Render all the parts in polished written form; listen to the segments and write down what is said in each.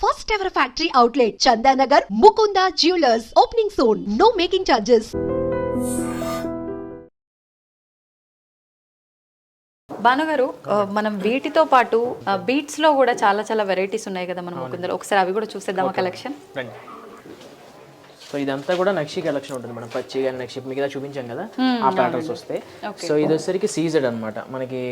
First ever factory outlet, Chandanagar, Mukunda Jewelers, opening soon. No making charges. భానుగారు మనం వీటితో పాటు beats లో కూడా చాలా చాలా వెరైటీస్ ఉన్నాయి కదా మనం ముకుందలో ఒకసారి అవి కూడా చూసేద్దామా కలెక్షన్. సో ఇదంతా కూడా నక్షి కలెక్షన్ ఉంటుంది మనం పచ్చి కానీ నక్షి మిగతా చూపించాం కదా ఆ ప్యాటర్న్స్ వస్తాయి. సో ఇది వచ్చేసరికి సీజెడ్ అనమాట, మనకి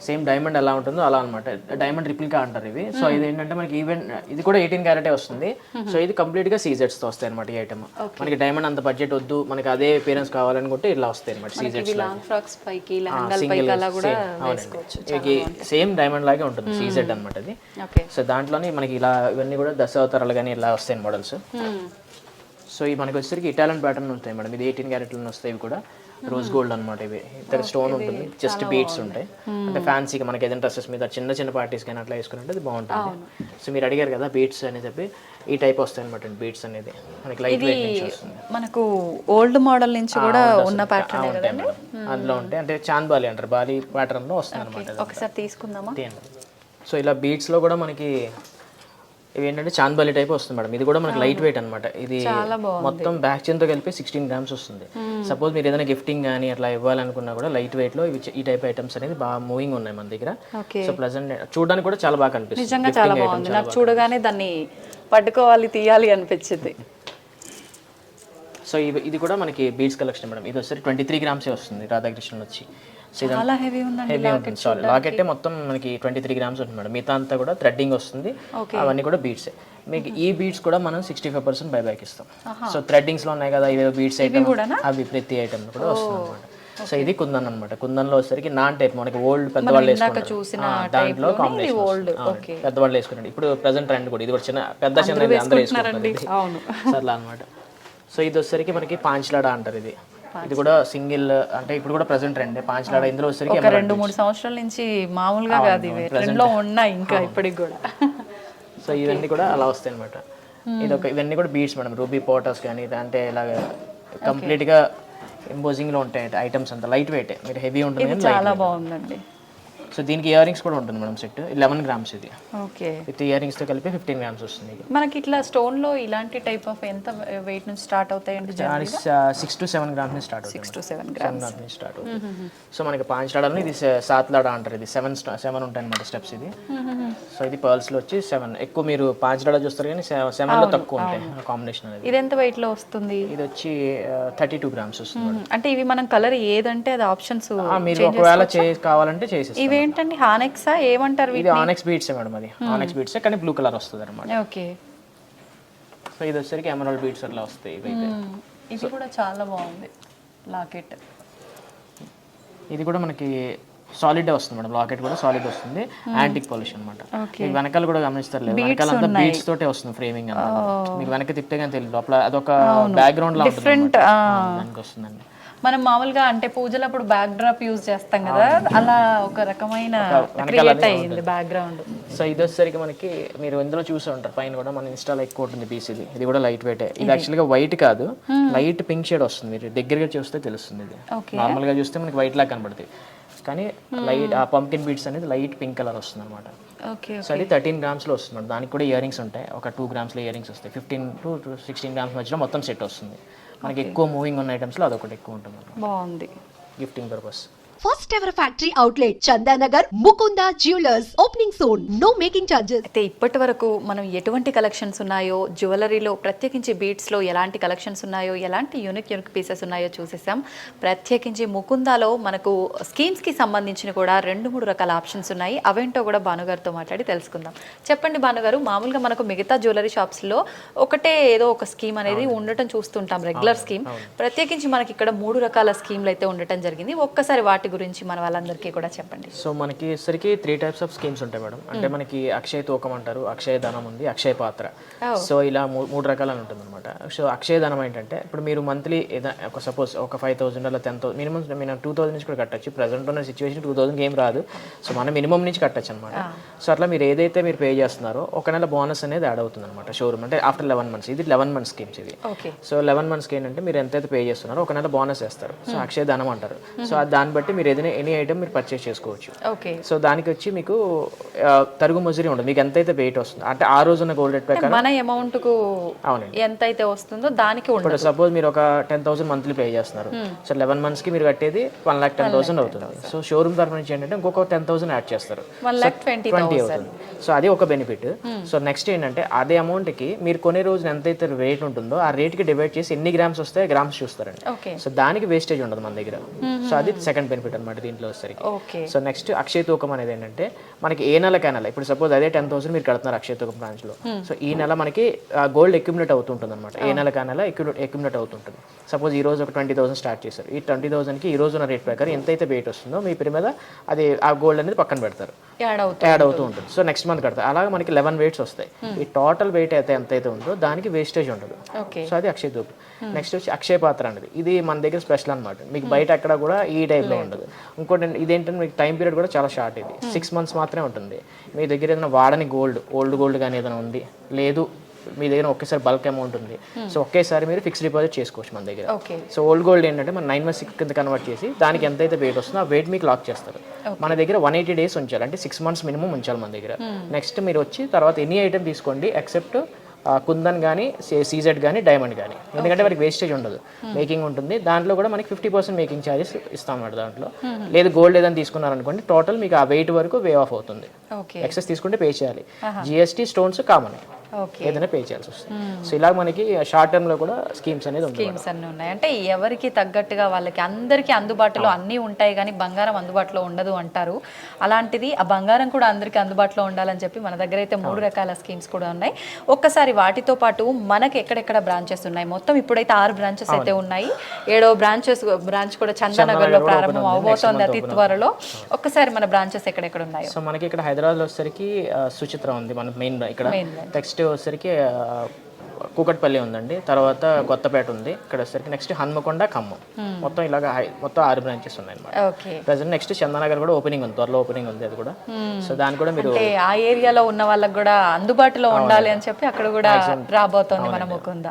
సేమ్ డైమండ్ ఎలా ఉంటుందో అలా అనమాట, డైమండ్ రిప్లికా అంటారు ఇవి. సో ఇది ఏంటంటే మనకి ఈవెన్ ఇది కూడా 18 క్యారెటే వస్తుంది. సో ఇది కంప్లీట్ గా సీజెడ్స్ తో వస్తాయి అనమాట. ఈ ఐటమ్ మనకి డైమండ్ అంత బడ్జెట్ వద్దు, మనకి అదే పేరెంట్స్ కావాలనుకుంటే ఇలా వస్తాయి అనమాట సీజెడ్స్. సేమ్ డైమండ్ లాగే ఉంటుంది సీజెడ్ అనమాట అది. సో దాంట్లోనే మనకి ఇలా ఇవన్నీ కూడా దశావతారాలు కానీ ఇలా వస్తాయి మోడల్స్. సో ఇవి మనకి వచ్చేసరికి ఇటాలియన్ ప్యాటర్న్ ఉంటాయి మేడం. ఇది 18 క్యారెట్లు వస్తాయి. ఇవి కూడా రోజ్ గోల్డ్ అనమాట. ఇవి ఇంత స్టోన్ ఉంటుంది, జస్ట్ బీడ్స్ ఉంటాయి. అంటే ఫ్యాన్సీగా మనకి ఏదైనా డ్రెస్సెస్ మీద చిన్న చిన్న పార్టీస్ కానీ అట్లా వేసుకుంటే అది బాగుంటుంది. సో మీరు అడిగారు కదా బీడ్స్ అని చెప్పి, ఈ టైప్ వస్తాయి అనమాట బీడ్స్ అనేది. మనకి లైట్ వెయిట్ నుంచి వస్తుంది. మనకు ఓల్డ్ మోడల్ నుంచి కూడా ఉన్న ప్యాటర్న్ ఉంటాయి మేడం. అందులో ఉంటాయి, అంటే చాంద్ బాలి అంటారు, బాలి ప్యాటర్న్ లో వస్తుంది అనమాట. ఒకసారి తీసుకుందామా. సో ఇలా బీడ్స్ లో కూడా మనకి ఇవి ఏంటంటే చాంద్బాలి టైప్ వస్తుంది మేడం. ఇది కూడా మనకి లైట్ వెయిట్ అనమాట. ఇది మొత్తం బ్యాక్ చైన్ తో కలిపి 16 గ్రామ్స్ వస్తుంది. సపోజ్ మీరు ఏదైనా గిఫ్టింగ్ కానీ అట్లా ఇవ్వాలనుకున్నా కూడా లైట్ వెయిట్ లో ఈ టైప్ ఐటమ్స్ అనేది బాగా మూవింగ్ ఉన్నాయి మన దగ్గర. సో ప్లెజెంట్ చూడడానికి కూడా చాలా బాగా కనిపిస్తుంది. నిజంగా చాలా బాగుంది. నాకు చూడగానే దాన్ని పట్టుకోవాలి, తీయాలి అనిపించింది. సో ఇది కూడా మనకి బీడ్స్ కలెక్షన్ మేడం. ఇది వచ్చి 23 గ్రామ్సే వస్తుంది. రాధాకృష్ణ వచ్చి చాలా హెవీ ఉంటుంది. సారీ లాకెట్ మొత్తం మనకి 23 గ్రామ్స్ ఉంటుంది మేడం. మిగతా అంతా కూడా థ్రెడ్డింగ్ వస్తుంది. అవన్నీ కూడా బీడ్స్. మీకు ఈ బీడ్స్ కూడా మనం 65% బైబ్యాక్ ఇస్తాం. సో థ్రెడ్డింగ్స్ లో ఉన్నాయి కదా ఇవే బీడ్స్ ఐటమ్, అవి ప్రతి ఐటమ్ కూడా వస్తుంది అనమాట. సో ఇది కుందన్ అనమాట. కుందన్ లో వచ్చేసరికి నాన్ టైప్ మనకి ఓల్డ్ పెద్దవాళ్ళు వేసుకుంటారు. దాంట్లో కాంబినేషన్ పెద్దవాళ్ళు వేసుకుంటారు. ఇప్పుడు ప్రెసెంట్ ట్రెండ్ కూడా ఇది కూడా చిన్న పెద్ద చిన్న అందరూ వేసుకుంటారు అట్లా అనమాట. సో ఇది వచ్చేసరికి మనకి పాంచ్లాడా అంటారు. ఇది కూడా సింగిల్, అంటే ఇప్పుడు కూడా ప్రెసెంట్ ట్రెండ్ పాంచ్లాడా. ఇందులో వచ్చేసరికి 2-3 సంవత్సరాల నుంచి మామూలుగా కాదు, ఇవి ట్రెండ్ లో ఉన్నాయి ఇంకా ఇప్పటికి కూడా. సో ఇవన్నీ కూడా అలా వస్తాయి అనమాట. ఇవన్నీ కూడా బీడ్స్ మేడం. రూబీ పోటస్ కానీ అంటే ఇలాగ కంప్లీట్ గా ఎంబోజింగ్ లో ఉంటాయి ఐటమ్స్. అంతా లైట్ వెయిట్, మీరు హెవీ ఉంటుంది. చాలా బాగుందండి. సో దీనికి ఇయర్ రింగ్స్ కూడా ఉంటుంది మేడం. సెట్ 11 గ్రామ్స్ ఇది. ఓకే, విత్ ఇయర్ రింగ్స్ తో కలిపి 15 గ్రామ్స్ వస్తుంది. మనకి ఇట్లా స్టోన్ లో ఇలాంటి టైప్ ఆఫ్ ఎంత వెయిట్ నుంచి స్టార్ట్ అవుతాయండి? 6 to 7 గ్రామ్స్ నుంచి స్టార్ట్ అవుతుంది. 6 to 7 గ్రామ్స్ నుంచి స్టార్ట్ అవుతుంది. సో మనకి పాంచ్లాడాలో ఇది 7 లాడా అంటారు. ఇది 7 ఉంటాయి అనమాట స్టెప్స్ ఇది. సో ఇది పర్ల్స్ లో వచ్చి 7. ఎక్కువ మీరు పాంచ్లాడా చూస్తారు కానీ 7 లో తక్కువ ఉంటాయి కాంబినేషన్ అనేది. ఇది ఎంత వెయిట్ లో వస్తుంది? ఇది వచ్చి 32 గ్రామ్స్ వస్తుంది. అంటే ఇవి మనం కలర్ ఏదంటే అది ఆప్షన్స్ మీరు ఒకవేళ కావాలంటే చేసేస్తారు. ఇవేంటండి హానెక్సా ఏమంటారు? ఇది ఆనెక్స్ బీడ్స్ మేడం. అది ఆనెక్స్ బీడ్స్ కానీ బ్లూ కలర్ వస్తుంది అనమాట. ఓకే. సో ఇది వచ్చేసరికి ఎమరాల్డ్ బీడ్స్ అట్లా వస్తాయి. ఇది కూడా చాలా బాగుంది లాకెట్. ఇది కూడా మనకి సాలిడ్ వస్తుంది మేడం. లాకెట్ కూడా సాలిడ్ వస్తుంది. యాంటిక్ పాలిష్ అనమాట. మీకు వెనకాల కూడా గమనిస్తారు లేదు, వెనకాల అంతా బీడ్స్ తోటే వస్తుంది ఫ్రేమింగ్ అంతా. మీకు వెనక తిప్పితే కానీ తెలియదు, లోపల అదొక బ్యాక్గ్రౌండ్ లా ఉంటుంది దానికి వస్తుందండి. మనం మామూలుగా అంటే పూజలప్పుడు బ్యాక్ డ్రాప్ యూజ్ చేస్తాం కదా, అలా ఒక రకమైన క్రియేట్ అయ్యింది బ్యాక్గ్రౌండ్. సో ఇది వచ్చేసరికి మనకి మీరు ఇందులో చూసి ఉంటారు పైన కూడా మన ఇన్స్టాల్ ఎక్కువ ఉంటుంది పీస్. ఇది కూడా లైట్ వెయిట్. ఇది యాక్చువల్గా వైట్ కాదు, లైట్ పింక్ షేడ్ వస్తుంది. మీరు దగ్గరగా చూస్తే తెలుస్తుంది. ఇది నార్మల్ గా చూస్తే మనకి వైట్ లాగా కనబడుతుంది, కానీ లైట్ ఆ పంకిన్ బీడ్స్ అనేది లైట్ పింక్ కలర్ వస్తుంది అనమాట. సో అది 13 గ్రామ్స్ లో వస్తుంది. దానికి కూడా ఇయర్ రింగ్స్ ఉంటాయి. ఒక 2 గ్రామ్స్ లో ఇయర్ రింగ్స్ వస్తాయి. 15 to 16 గ్రామ్స్ మధ్యలో మొత్తం సెట్ వస్తుంది. మనకి ఎక్కువ మూవింగ్ ఉన్న ఐటమ్స్ లో అదొకటి ఎక్కువ ఉంటుంది. బాగుంది, gifting purpose. First ever factory outlet, Chandanagar, Mukunda Jewelers, opening soon. No making charges. అయితే ఇప్పటి వరకు మనం ఎటువంటి కలెక్షన్స్ ఉన్నాయో, జ్యువెలరీలో ప్రత్యేకించి బీట్స్లో ఎలాంటి కలెక్షన్స్ ఉన్నాయో, ఎలాంటి యూనిక్ పీసెస్ ఉన్నాయో చూసేసాం. ప్రత్యేకించి ముకుందాలో మనకు స్కీమ్స్కి సంబంధించిన కూడా 2-3 రకాల ఆప్షన్స్ ఉన్నాయి. అవేంటో కూడా భానుగారితో మాట్లాడి తెలుసుకుందాం. చెప్పండి భానుగారు, మామూలుగా మనకు మిగతా జ్యువెలరీ షాప్స్లో ఒకటే ఏదో ఒక స్కీమ్ అనేది ఉండటం చూస్తుంటాం, రెగ్యులర్ స్కీమ్. ప్రత్యేకించి మనకి ఇక్కడ 3 రకాల స్కీమ్లు అయితే ఉండటం జరిగింది. ఒక్కసారి వాటి గురించి మన వాళ్ళందరికీ కూడా చెప్పండి. సో మనకి సరికి 3 టైప్స్ ఆఫ్ స్కీమ్స్ ఉంటాయి మేడం. అంటే మనకి అక్షయ తూకం అంటారు, అక్షయ ధనం ఉంది, అక్షయ పాత్ర. సో ఇలా 3 రకాలు ఉంటుంది అనమాట. సో అక్షయ ధనం ఏంటంటే ఇప్పుడు మీరు మంత్లీ ఒక సపోజ్ ఒక 5,000 అలా 10,000 మినిమం 2,000 నుంచి కూడా కట్టచ్చు. ప్రెసెంట్ ఉన్న సిచ్యువేషన్ 2,000 ఏం రాదు. సో మనం మినిమం నుంచి కట్టచ్చు అనమాట. సో అట్లా మీరు ఏదైతే మీరు పే చేస్తున్నారో ఒక నెల బోనస్ అనేది యాడ్ అవుతుంది అనమాట షోరూమ్. అంటే ఆఫ్టర్ 11 months. ఇది 11 months స్కీమ్స్ ఇది. సో 11 monthsకి ఏంటంటే మీరు ఎంతైతే పే చేస్తున్నారో ఒక నెల బోనస్ వేస్తారు. సో అక్షయ ధనం అంటారు. సో దాన్ని బట్టి మీరు ఏదైనా ఎనీ ఐటమ్ మీరు పర్చేస్ చేసుకోవచ్చు. ఓకే. సో దానికి వచ్చి మీకు తరుగు మజూరీ ఉండదు, మీకు ఎంతైతే వెయిట్ వస్తుంది అంటే ఆ రోజున్న గోల్డ్ రేట్ ప్రకారం మన అమౌంట్ కు అవునండి ఎంత అయితే వస్తుందో దానికి ఇప్పుడు సపోజ్ మీరు ఒక 10,000 మంత్లీ పే చేస్తున్నారు, సో 11 months కి మీరు కట్టేది 1,10,000 అవుతుంది. సో షోరూమ్ తరఫు నుంచి ఏంటంటే ఇంకొక 10,000 యాడ్ చేస్తారు, 1,20,000 అవుతుంది. సో అది ఒక బెనిఫిట్. సో నెక్స్ట్ ఏంటంటే అదే అమౌంట్ కి మీరు కొనే రోజున ఎంతైతే రేట్ ఉంటుందో ఆ రేట్ కి డివైడ్ చేసి ఎన్ని గ్రామ్స్ వస్తాయి గ్రామ్స్ చూస్తారండి. సో దానికి వేస్టేజ్ ఉండదు మన దగ్గర. సో అది సెకండ్ బెనిఫిట్ అనమాట దీంట్లో వచ్చేసరికి. సో నెక్స్ట్ అక్షయ తూకం అనేది ఏంటంటే మనకి ఏ నెలకైనా ఇప్పుడు సపోజ్ అదే 10,000 మీరు కడుతున్నారు అక్షయ తూకం బ్రాంచ్ లో, సో ఈ నెల మనకి గోల్డ్ అక్యుములేట్ అవుతుంటుంది అనమాట. ఏ నెలకా నెల అక్యుములేట్ అవుతుంటుంది. సపోజ్ ఈ రోజు ఒక 20,000 స్టార్ట్ చేశారు, ఈ 20,000 కి ఈ రోజున రేట్ ప్రకారం ఎంతైతే వెయిట్ వస్తుందో మీ పేరు మీద అది ఆ గోల్డ్ అనేది పక్కన పెడతారు, యాడ్ అవుతూ ఉంటుంది. సో నెక్స్ట్ మంత్ కడతారు. అలాగే మనకి 11 weights వస్తాయి. ఈ టోటల్ వెయిట్ అయితే ఎంతైతే ఉందో దానికి వేస్టేజ్ ఉండదు. సో అది అక్షయ తూకం. నెక్స్ట్ వచ్చి అక్షయ పాత్ర అనేది ఇది మన దగ్గర స్పెషల్ అనమాట. మీకు బయట ఎక్కడ కూడా ఈ టైప్ లో ఉండదు. ఇంకోటి ఇదేంటంటే మీకు టైం పీరియడ్ కూడా చాలా షార్ట్. ఇది 6 months మాత్రమే ఉంటుంది. మీ దగ్గర ఏదైనా వాడని ఓల్డ్ గోల్డ్ కానీ ఏదైనా ఉంది, లేదు మీ దగ్గర ఒకేసారి బల్క్ అమౌంట్ ఉంది, సో ఒకేసారి మీరు ఫిక్స్ డిపాజిట్ చేసుకోవచ్చు మన దగ్గర. సో ఓల్డ్ గోల్డ్ ఏంటంటే మన 9 months కింద కన్వర్ట్ చేసి దానికి ఎంతైతే వెయిట్ వస్తుందో ఆ వెయిట్ మీకు లాక్ చేస్తారు. మన దగ్గర 180 days ఉంచాలి, అంటే 6 months మినిమం ఉంచాలి మన దగ్గర. నెక్స్ట్ మీరు వచ్చి తర్వాత ఎనీ ఐటమ్ తీసుకోండి ఎక్సెప్ట్ కుందన్ కానీ సీజెడ్ కానీ డైమండ్ కానీ, ఎందుకంటే మనకి వేస్టేజ్ ఉండదు, మేకింగ్ ఉంటుంది. దాంట్లో కూడా మనకి 50% మేకింగ్ ఛార్జెస్ ఇస్తాం అన్నమాట దాంట్లో. లేదు గోల్డ్ ఏదైనా తీసుకున్నారనుకోండి టోటల్ మీకు ఆ వెయిట్ వరకు వే ఆఫ్ అవుతుంది. ఎక్సెస్ తీసుకుంటే పే చేయాలి. GST స్టోన్స్ కామన్, ఏదైనా పే చేయాల్సి వస్తుంది. సో ఇలా మనకి షార్ట్ టర్మ్ లో కూడా స్కీమ్స్ అనేది స్కీమ్స్ అన్ని ఉన్నాయి. అంటే ఎవరికి తగ్గట్టుగా వాళ్ళకి అందరికీ అందుబాటులో అన్నీ ఉంటాయి కానీ బంగారం అందుబాటులో ఉండదు అంటారు. అలాంటిది ఆ బంగారం కూడా అందరికీ అందుబాటులో ఉండాలని చెప్పి మన దగ్గర అయితే 3 రకాల స్కీమ్స్ కూడా ఉన్నాయి. ఒక్కసారి వాటితో పాటు మనకి ఎక్కడెక్కడ బ్రాంచెస్ ఉన్నాయి, మొత్తం ఇప్పుడైతే 6 branches అయితే ఉన్నాయి. 7వ బ్రాంచ్ కూడా చందానగర్ లో ప్రారంభం అవబోతోంది అతి త్వరలో. ఒక్కసారి మన బ్రాంచెస్ ఎక్కడెక్కడ ఉన్నాయి? సో మనకి ఇక్కడ హైదరాబాద్ లో వచ్చేసరికి సుచిత్ర ఉంది మన మెయిన్ ఇక్కడ. నెక్స్ట్ వచ్చేసరికి కూకట్పల్లి ఉందండి, తర్వాత కొత్తపేట ఉంది ఇక్కడ వచ్చేసరికి, నెక్స్ట్ హన్మకొండ, ఖమ్మం, మొత్తం ఇలాగా మొత్తం 6 branches ఉన్నాయి అన్నమాట ప్రెసెంట్. నెక్స్ట్ చందానగర్ కూడా ఓపెనింగ్ ఉంది, త్వరలో ఓపెనింగ్ ఉంది అది కూడా. సో దాని కూడా మీరు ఆ ఏరియాలో ఉన్న వాళ్ళకి కూడా అందుబాటులో ఉండాలి అని చెప్పి అక్కడ కూడా రాబోతోంది మన ముకుంద.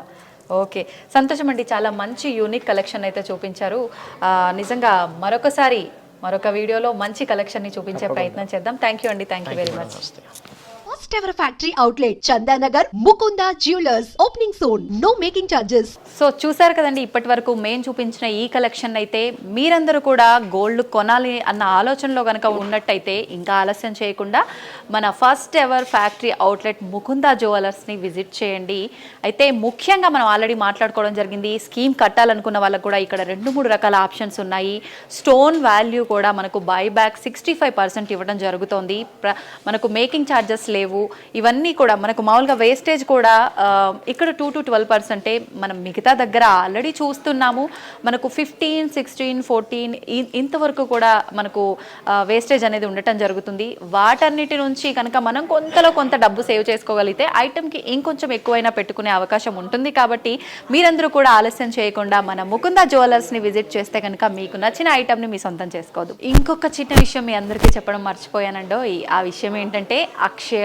ఓకే, సంతోషం అండి. చాలా మంచి యూనిక్ కలెక్షన్ అయితే చూపించారు. నిజంగా మరొక వీడియోలో మంచి కలెక్షన్ ని చూపించే ప్రయత్నం చేద్దాం. థ్యాంక్ యూ అండి, thank you very much. First ever factory outlet, Chandanagar, Mukunda Jewelers, opening soon, no making charges. So చూసారు కదండి, ఇప్పటి వరకు మేము చూపించిన ఈ కలెక్షన్ అయితే మీరందరూ కూడా గోల్డ్ కొనాలి అన్న ఆలోచనలో కనుక ఉన్నట్టయితే ఇంకా ఆలస్యం చేయకుండా మన first ever factory outlet Mukunda జ్యువెలర్స్ని విజిట్ చేయండి. అయితే ముఖ్యంగా మనం ఆల్రెడీ మాట్లాడుకోవడం జరిగింది, స్కీమ్ కట్టాలనుకున్న వాళ్ళకు కూడా ఇక్కడ 2-3 రకాల ఆప్షన్స్ ఉన్నాయి. స్టోన్ వాల్యూ కూడా మనకు బైబ్యాక్ 65% ఇవ్వడం జరుగుతోంది. మనకు మేకింగ్ ఛార్జెస్ లేవు. ఇవన్నీ కూడా మనకు మామూలుగా వేస్టేజ్ కూడా ఇక్కడ 2 to 12% మనం మిగతా దగ్గర ఆల్రెడీ చూస్తున్నాము. మనకు 15, 16, 14 ఇంతవరకు కూడా మనకు వేస్టేజ్ అనేది ఉండటం జరుగుతుంది. వాటన్నిటి నుంచి కనుక మనం కొంతలో కొంత డబ్బు సేవ్ చేసుకోగలిగితే ఐటమ్కి ఇంకొంచెం ఎక్కువైనా పెట్టుకునే అవకాశం ఉంటుంది. కాబట్టి మీరందరూ కూడా ఆలస్యం చేయకుండా మన ముకుందా జ్యువెలర్స్ని విజిట్ చేస్తే కనుక మీకు నచ్చిన ఐటమ్ని మీ సొంతం చేసుకోవద్దు. ఇంకొక చిన్న విషయం మీ అందరికీ చెప్పడం మర్చిపోయానండో, ఆ విషయం ఏంటంటే అక్షయ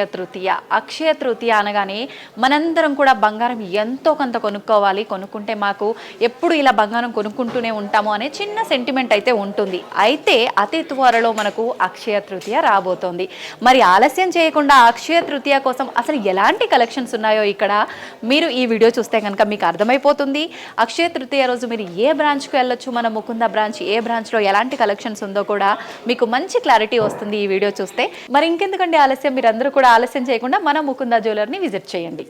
తృతీయ అనగానే మనందరం కూడా బంగారం ఎంతో కొంత కొనుక్కుంటే మాకు ఎప్పుడు ఇలా బంగారం కొనుక్కుంటూనే ఉంటాము అనే చిన్న సెంటిమెంట్ అయితే ఉంటుంది. అయితే అతి త్వరలో మనకు అక్షయ తృతీయ రాబోతోంది. మరి ఆలస్యం చేయకుండా అక్షయ తృతీయ కోసం అసలు ఎలాంటి కలెక్షన్స్ ఉన్నాయో ఇక్కడ మీరు ఈ వీడియో చూస్తే కనుక మీకు అర్థమైపోతుంది. అక్షయ తృతీయ రోజు మీరు ఏ బ్రాంచ్కి వెళ్ళొచ్చు, మన ముకుంద బ్రాంచ్ ఏ బ్రాంచ్లో ఎలాంటి కలెక్షన్స్ ఉందో కూడా మీకు మంచి క్లారిటీ వస్తుంది ఈ వీడియో చూస్తే. మరి ఇంకెందుకండి ఆలస్యం, మీరందరూ కూడా ఆలస్యం చేయకుండా మన ముకుందా జ్యువెలర్ని విజిట్ చేయండి.